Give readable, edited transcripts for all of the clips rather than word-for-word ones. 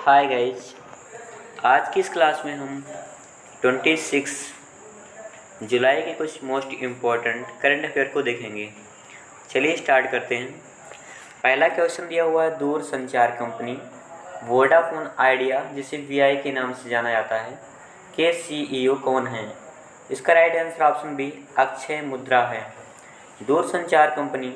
Hi guys. आज की इस क्लास में हम 26 जुलाई के कुछ मोस्ट इम्पॉर्टेंट करंट अफेयर को देखेंगे। चलिए स्टार्ट करते हैं। पहला क्वेश्चन दिया हुआ है, दूर संचार कंपनी वोडाफोन आइडिया, जिसे वीआई के नाम से जाना जाता है, के सीईओ कौन हैं? इसका right answer option B Akshaya Moondra है। दूर संचार कंपनी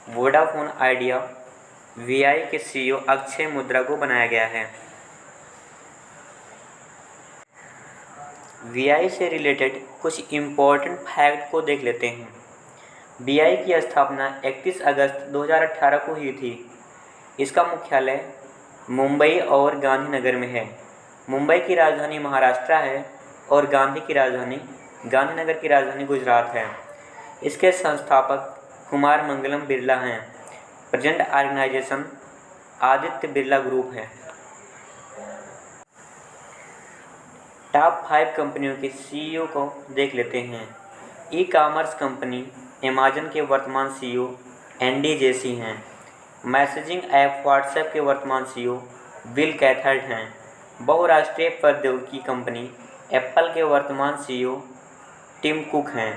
वोडाफोन आइडिया वीआई के सीईओ अक्षय मुद्रा को बनाया गया है। वीआई से रिलेटेड कुछ इम्पोर्टेंट फैक्ट को देख लेते हैं। वीआई की स्थापना 31 अगस्त 2018 को हुई थी। इसका मुख्यालय मुंबई और गांधीनगर में है। मुंबई की राजधानी महाराष्ट्र है और गांधीनगर की राजधानी गुजरात है। इसके संस्थापक कुमार मंगलम बिरला हैं। Present organisation Aditya Birla group है। टॉप 5 कंपनियों के सीईओ को देख लेते हैं। ई कॉमर्स कंपनी अमेजन के वर्तमान सीईओ एंडी जेसी हैं। मैसेजिंग ऐप व्हाट्सएप के वर्तमान सीईओ बिल कैथर्ड हैं। बहुराष्ट्रीय प्रौद्योगिकी कंपनी एप्पल के वर्तमान सीईओ टिम कुक हैं।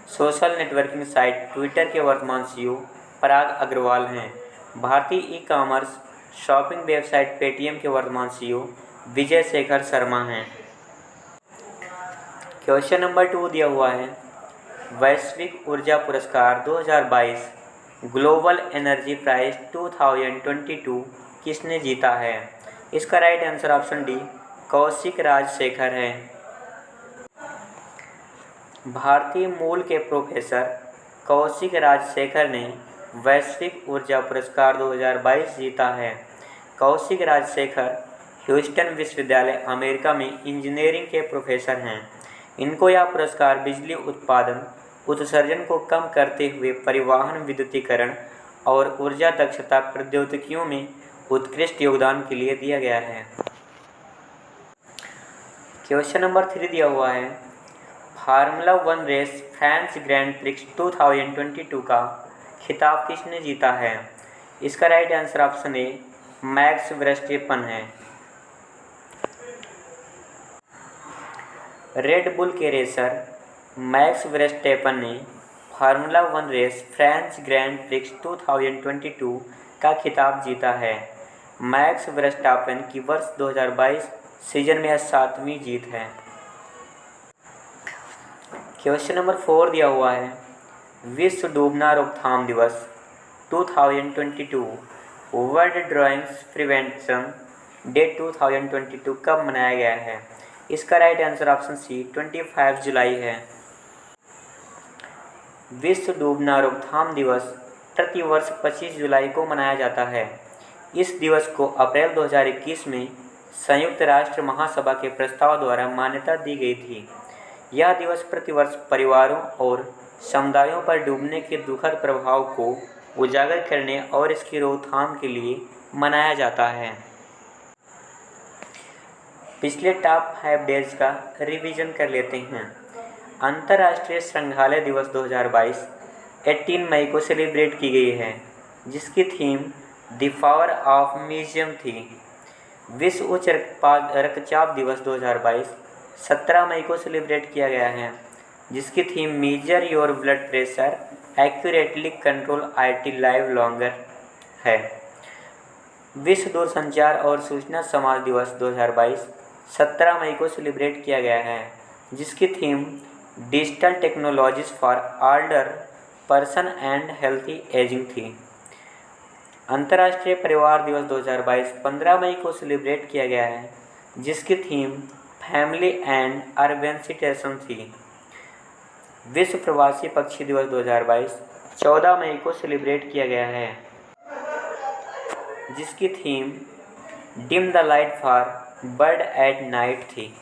सोशल नेटवर्किंग साइट ट्विटर के वर्तमान सीईओ पराग अग्रवाल हैं। भारतीय e commerce shopping website Paytm के वर्तमान सीईओ विजय शेखर शर्मा हैं। क्वेश्चन नंबर 2 दिया हुआ है, वैश्विक ऊर्जा पुरस्कार 2022 ग्लोबल एनर्जी प्राइज 2022 किसने जीता है? इसका right answer option D Kaushik Rajshekhar है। भारतीय मूल के प्रोफेसर कौशिक राजशेखर ने वैश्विक ऊर्जा पुरस्कार 2022 जीता है। कौशिक राजशेखर ह्यूस्टन विश्वविद्यालय अमेरिका में इंजीनियरिंग के प्रोफेसर हैं। इनको यह पुरस्कार बिजली उत्पादन उत्सर्जन को कम करते हुए परिवहन विद्युतीकरण और ऊर्जा दक्षता प्रौद्योगिकियों में उत्कृष्ट योगदान के लिए दिया गया है। क्वेश्चन नंबर 3 दिया हुआ है, Formula 1 race France Grand Prix 2022 का खिताब किसने जीता है? इसका right answer option A Max Verstappen है। रेड बुल के रेसर मैक्स वर्स्टेपन ने Formula 1 race France Grand Prix 2022 का खिताब जीता है। मैक्स वर्स्टेपन की वर्ष 2022 सीजन में यह 7वीं जीत है। क्वेश्चन नंबर 4 दिया हुआ है, विश्व डूबना रोकथाम दिवस 2022 वर्ल्ड ड्राइंग्स प्रिवेंशन डे 2022 कब मनाया गया है? इसका राइट आंसर ऑप्शन सी 25 जुलाई है। विश्व डूबना रोकथाम दिवस प्रतिवर्ष 25 जुलाई को मनाया जाता है। इस दिवस को अप्रैल 2021 में संयुक्त राष्ट्र महासभा के प्रस्ताव द्वारा मान्यता दी गई थी। यह दिवस प्रतिवर्ष परिवारों और समुदायों पर डूबने के दुखद प्रभाव को उजागर करने और इसकी रोकथाम के लिए मनाया जाता है। पिछले टॉप 5 डेज का रिवीजन कर लेते हैं। अंतर्राष्ट्रीय संग्रहालय दिवस 2022 18 मई को सेलिब्रेट की गई है, जिसकी theme the power of museum थी। विश्व उच्च रक्तचाप दिवस 2022 17 मई को सेलिब्रेट किया गया है, जिसकी theme major your blood pressure accurately control IT live longer है। विश्व दूरसंचार और सूचना समाज दिवस 2022 17 मई को सेलिब्रेट किया गया है, जिसकी theme digital technologies for older person and healthy ageing थी। अंतर्राष्ट्रीय परिवार दिवस 2022 15 मई को सेलिब्रेट किया गया है, जिसकी थीम फैमिली एंड अर्बेनिटेशन थी। विश्व प्रवासी पक्षी दिवस 2022 14 मई को सेलिब्रेट किया गया है, जिसकी theme dim the light for bird at night थी।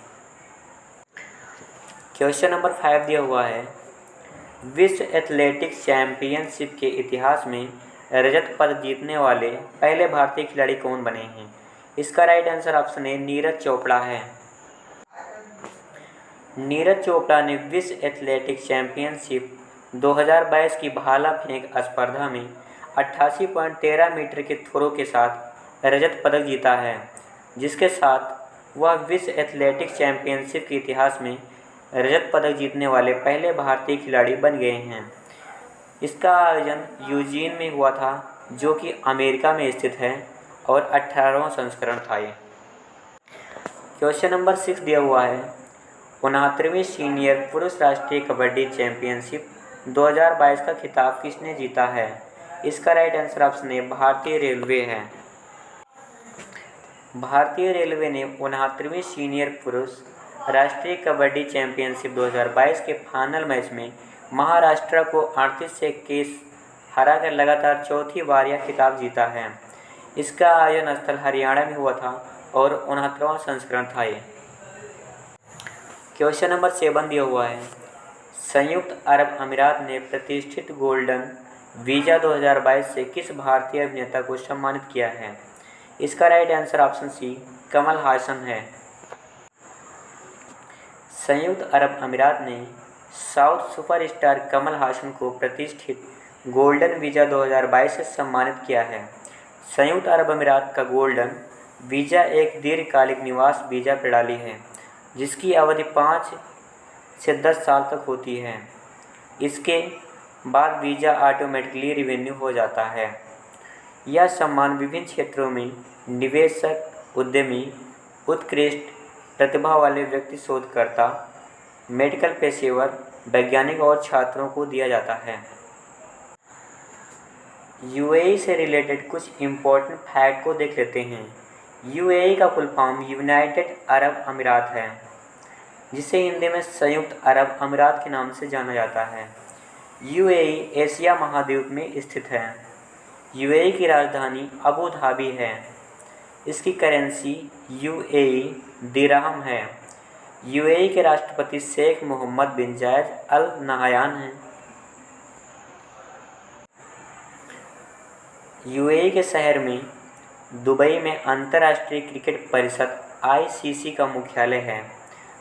क्वेश्चन नंबर 5 दिया हुआ है, विश्व एथलेटिक्स चैंपियनशिप के इतिहास में रजत पदक जीतने वाले पहले भारतीय खिलाड़ी कौन बने हैं? इसका राइट आंसर ऑप्शन ए नीरज चोपड़ा है। नीरज चोपड़ा ने विश्व एथलेटिक्स चैंपियनशिप 2022 की भाला फेंक स्पर्धा में 88.13 मीटर के थ्रो के साथ रजत पदक जीता है। जिसके साथ वह विश्व एथलेटिक्स चैंपियनशिप के इतिहास में रजत पदक जीतने वाले पहले भारतीय खिलाड़ी बन गए हैं। इसका आयोजन यूजीन में हुआ था, जो कि अमेरिका में स्थित है, और 18वां संस्करण था ये। क्वेश्चन नंबर 6 दिया हुआ है, 69वीं सीनियर पुरुष राष्ट्रीय कबड्डी चैंपियनशिप 2022 का खिताब किसने जीता है? इसका राइट आंसर ऑप्शन ए भारतीय रेलवे है। भारतीय रेलवे ने 69वीं सीनियर पुरुष राष्ट्रीय कबड्डी चैंपियनशिप 2022 के फाइनल मैच में महाराष्ट्र को 38 से 21 हराकर लगातार चौथी बार यह खिताब जीता है। इसका आयोजन स्थल हरियाणा में हुआ था और 69वां संस्करण था ये। क्वेश्चन नंबर 7 दिया हुआ है, संयुक्त अरब अमीरात ने प्रतिष्ठित गोल्डन वीज़ा 2022 से किस भारतीय अभिनेता को सम्मानित किया है? इसका राइट आंसर ऑप्शन सी कमल हासन है। संयुक्त अरब अमीरात ने साउथ सुपरस्टार कमल हासन को प्रतिष्ठित गोल्डन वीज़ा 2022 से सम्मानित किया है। संयुक्त अरब अमीरात का गोल्डन वीज़ा एक दीर्घकालिक निवास वीज़ा प्रणाली है, जिसकी अवधि 5 से 10 साल तक होती है। इसके बाद वीज़ा ऑटोमेटिकली रिन्यू हो जाता है। यह सम्मान विभिन्न क्षेत्रों में निवेशक, उद्यमी, उत्कृष्ट प्रतिभा वाले व्यक्ति, शोधकर्ता, मेडिकल पेशेवर, वैज्ञानिक और छात्रों को दिया जाता है। यूएई से रिलेटेड कुछ इम्पोर्टेंट फैक्ट को देख लेते हैं। यूएई का फुल फॉर्म यूनाइटेड अरब अमीरात है, जिसे हिंदी में संयुक्त अरब अमीरात के नाम से जाना जाता है। यूएई एशिया महाद्वीप में स्थित है। यूएई की राजधानी अबू धाबी है। इसकी करेंसी यूएई दिरहम है। यूएई के राष्ट्रपति शेख मोहम्मद बिन जायद अल नहयान हैं। यूएई के शहर में दुबई में अंतर्राष्ट्रीय क्रिकेट परिषद आईसीसी का मुख्यालय है।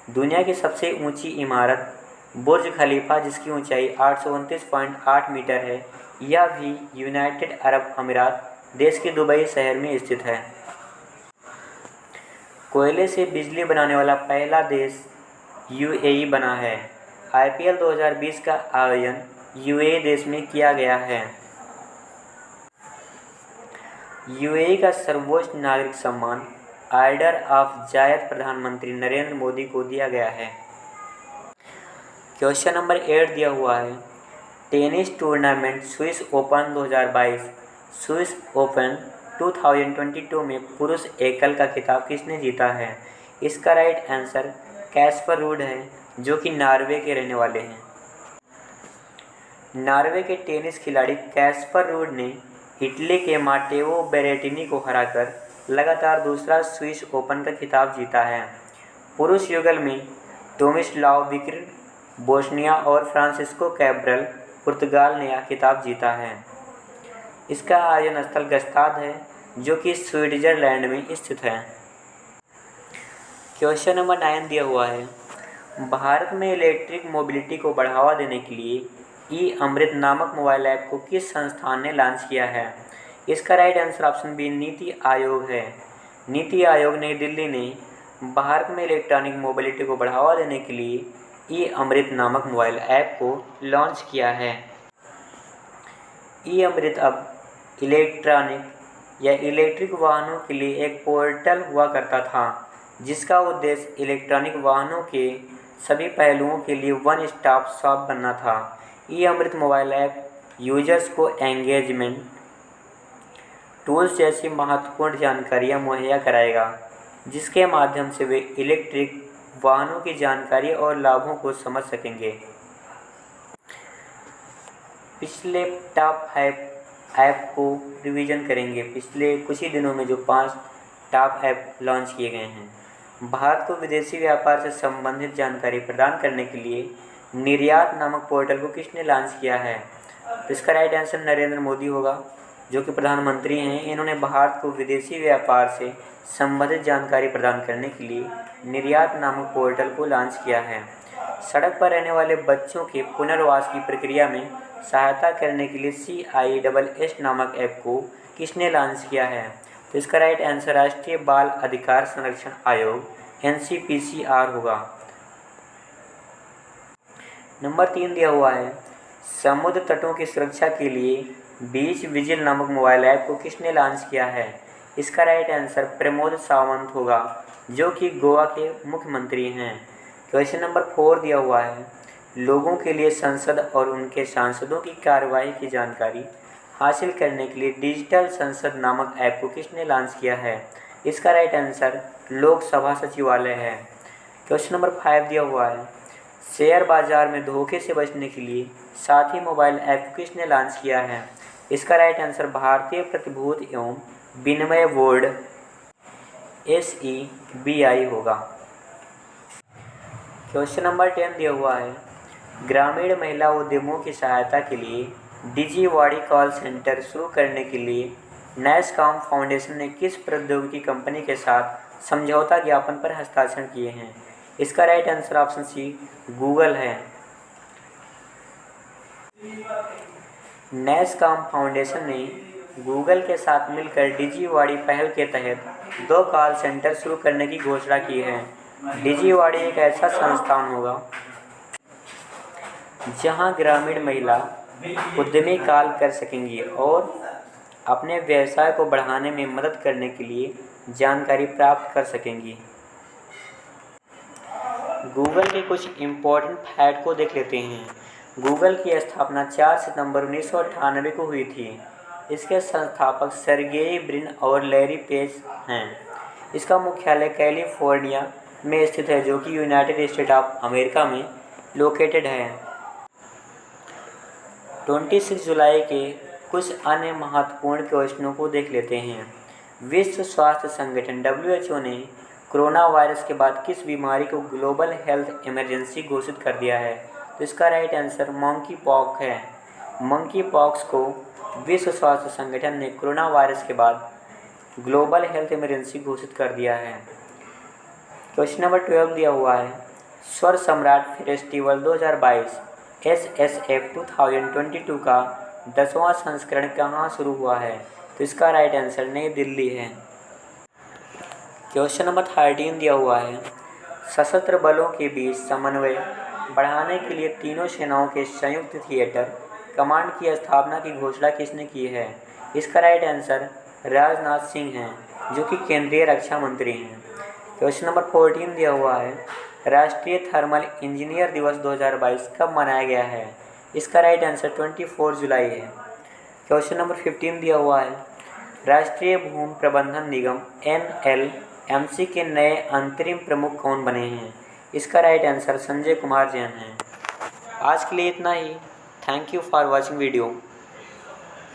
दुनिया की सबसे ऊंची इमारत बुर्ज खलीफा, जिसकी ऊंचाई 829.8 मीटर है, यह भी यूनाइटेड अरब अमीरात देश के दुबई शहर में स्थित है। कोयले से बिजली बनाने वाला पहला देश यूएई बना है। आईपीएल 2020 का आयोजन यूएई देश में किया गया है। यूएई का सर्वोच्च नागरिक सम्मान ऑर्डर ऑफ जायद प्रधानमंत्री नरेंद्र मोदी को दिया गया है। क्वेश्चन नंबर 8 दिया हुआ है, tennis tournament Swiss open 2022 Swiss open 2022 में पुरुष एकल का खिताब किसने जीता है? इसका राइट आंसर कैस्पर रूड है, जो कि नॉर्वे के रहने वाले हैं। नॉर्वे के टेनिस खिलाड़ी कैस्पर रूड ने इटली के माटेओ बेरेटिनी को हराकर लगातार दूसरा स्विस ओपन का खिताब जीता है। पुरुष युगल में टोमिस्लाव विक्र बोस्निया और फ्रांसिस्को कैब्रल पुर्तगाल ने यह खिताब जीता है। इसका आयोजन स्थल गस्ताद है, जो कि स्विट्जरलैंड में स्थित है। क्वेश्चन नंबर 9 दिया हुआ है, भारत में इलेक्ट्रिक मोबिलिटी को बढ़ावा देने के लिए ई अमृत नामक मोबाइल ऐप को किस संस्थान ने लॉन्च किया है? इसका right answer option B NITI Aayog है। नीति आयोग नई दिल्ली ने भारत में इलेक्ट्रॉनिक मोबिलिटी को बढ़ावा देने के लिए ई अमृत नामक मोबाइल ऐप को लॉन्च किया है। ई अमृत अब इलेक्ट्रॉनिक या इलेक्ट्रिक वाहनों के लिए एक पोर्टल हुआ करता था, जिसका उद्देश्य इलेक्ट्रॉनिक वाहनों के सभी पहलुओं के लिए वन स्टॉप शॉप बनना था। ई अमृत मोबाइल ऐप यूजर्स को एंगेजमेंट टूल्स जैसी महत्वपूर्ण जानकारियाँ मुहैया कराएगा, जिसके माध्यम से वे इलेक्ट्रिक वाहनों की जानकारी और लाभों को समझ सकेंगे। पिछले टॉप 5 ऐप को रिवीजन करेंगे। पिछले कुछ ही दिनों में जो 5 टॉप ऐप लॉन्च किए गए हैं। भारत को विदेशी व्यापार से संबंधित जानकारी प्रदान करने के लिए निर्यात नामक पोर्टल को किसने लॉन्च किया है? इसका राइट आंसर नरेंद्र मोदी होगा, जो कि प्रधानमंत्री हैं। इन्होंने भारत को विदेशी व्यापार से संबंधित जानकारी प्रदान करने के लिए निर्यात नामक पोर्टल को लॉन्च किया है। सड़क पर रहने वाले बच्चों के पुनर्वास की प्रक्रिया में सहायता करने के लिए CISS नामक ऐप को किसने लॉन्च किया है? तो इसका राइट आंसर राष्ट्रीय बाल अधिकार संरक्षण आयोग NCPCR होगा। नंबर 3 दिया हुआ है, समुद्र तटों की सुरक्षा के लिए बीच विजिल नामक मोबाइल ऐप को किसने लॉन्च किया है? इसका राइट आंसर प्रमोद सावंत होगा, जो कि गोवा के मुख्यमंत्री हैं। क्वेश्चन नंबर 4 दिया हुआ है, लोगों के लिए संसद और उनके सांसदों की कार्यवाही की जानकारी हासिल करने के लिए डिजिटल संसद नामक ऐप को किसने लॉन्च किया है? इसका राइट आंसर लोकसभा सचिवालय है। क्वेश्चन नंबर 5 दिया हुआ है, शेयर बाजार में धोखे से बचने के लिए साथी मोबाइल ऐप को किसने लॉन्च किया है? इसका राइट आंसर भारतीय प्रतिभूति एवं विनिमय बोर्ड SEBI होगा। क्वेश्चन नंबर 10 दिया हुआ है, ग्रामीण महिला उद्यमों की सहायता के लिए डिजीवाड़ी कॉल सेंटर शुरू करने के लिए नैसकॉम फाउंडेशन ने किस प्रौद्योगिकी कंपनी के साथ समझौता ज्ञापन पर हस्ताक्षर किए हैं? इसका right answer option C Google है। नैसकॉम फाउंडेशन ने गूगल के साथ मिलकर डिजीवाड़ी पहल के तहत 2 कॉल सेंटर शुरू करने की घोषणा की है। डिजीवाड़ी एक ऐसा संस्थान होगा जहां ग्रामीण महिला उद्यमी कॉल कर सकेंगी और अपने व्यवसाय को बढ़ाने में मदद करने के लिए जानकारी प्राप्त कर सकेंगी। गूगल के कुछ इम्पोर्टेंट फैक्ट को देख लेते हैं। गूगल की स्थापना 4 सितंबर 1998 को हुई थी। इसके संस्थापक सर्गेई ब्रिन और लैरी पेज हैं। इसका मुख्यालय कैलिफोर्निया में स्थित है, जो कि यूनाइटेड स्टेट ऑफ अमेरिका में लोकेटेड है। 26 जुलाई के कुछ अन्य महत्वपूर्ण क्वेश्चनों को देख लेते हैं। विश्व स्वास्थ्य संगठन WHO ने कोरोना वायरस के बाद किस बीमारी को ग्लोबल हेल्थ इमरजेंसी घोषित कर दिया है? तो इसका राइट आंसर मंकी पॉक्स है। मंकी पॉक्स को विश्व स्वास्थ्य संगठन ने कोरोना वायरस के बाद ग्लोबल हेल्थ इमरजेंसी घोषित कर दिया है। क्वेश्चन नंबर 12 दिया हुआ है, स्वर सम्राट फेस्टिवल 2022 SSF 2022 का 10वां संस्करण कहाँ शुरू हुआ है? तो इसका राइट आंसर नई दिल्ली है। क्वेश्चन नंबर 13 दिया हुआ है, सशस्त्र बलों के बीच समन्वय बढ़ाने के लिए तीनों सेनाओं के संयुक्त थिएटर कमांड की स्थापना की घोषणा किसने की है? इसका राइट आंसर राजनाथ सिंह हैं, जो कि केंद्रीय रक्षा मंत्री हैं। क्वेश्चन नंबर 14 दिया हुआ है, राष्ट्रीय थर्मल इंजीनियर दिवस 2022 कब मनाया गया है? इसका राइट आंसर 24 जुलाई है। क्वेश्चन नंबर 15 दिया हुआ है, राष्ट्रीय भूमि प्रबंधन निगम NLMC के नए अंतरिम प्रमुख कौन बने हैं? इसका राइट आंसर संजय कुमार जैन है। आज के लिए इतना ही। Thank you for watching video.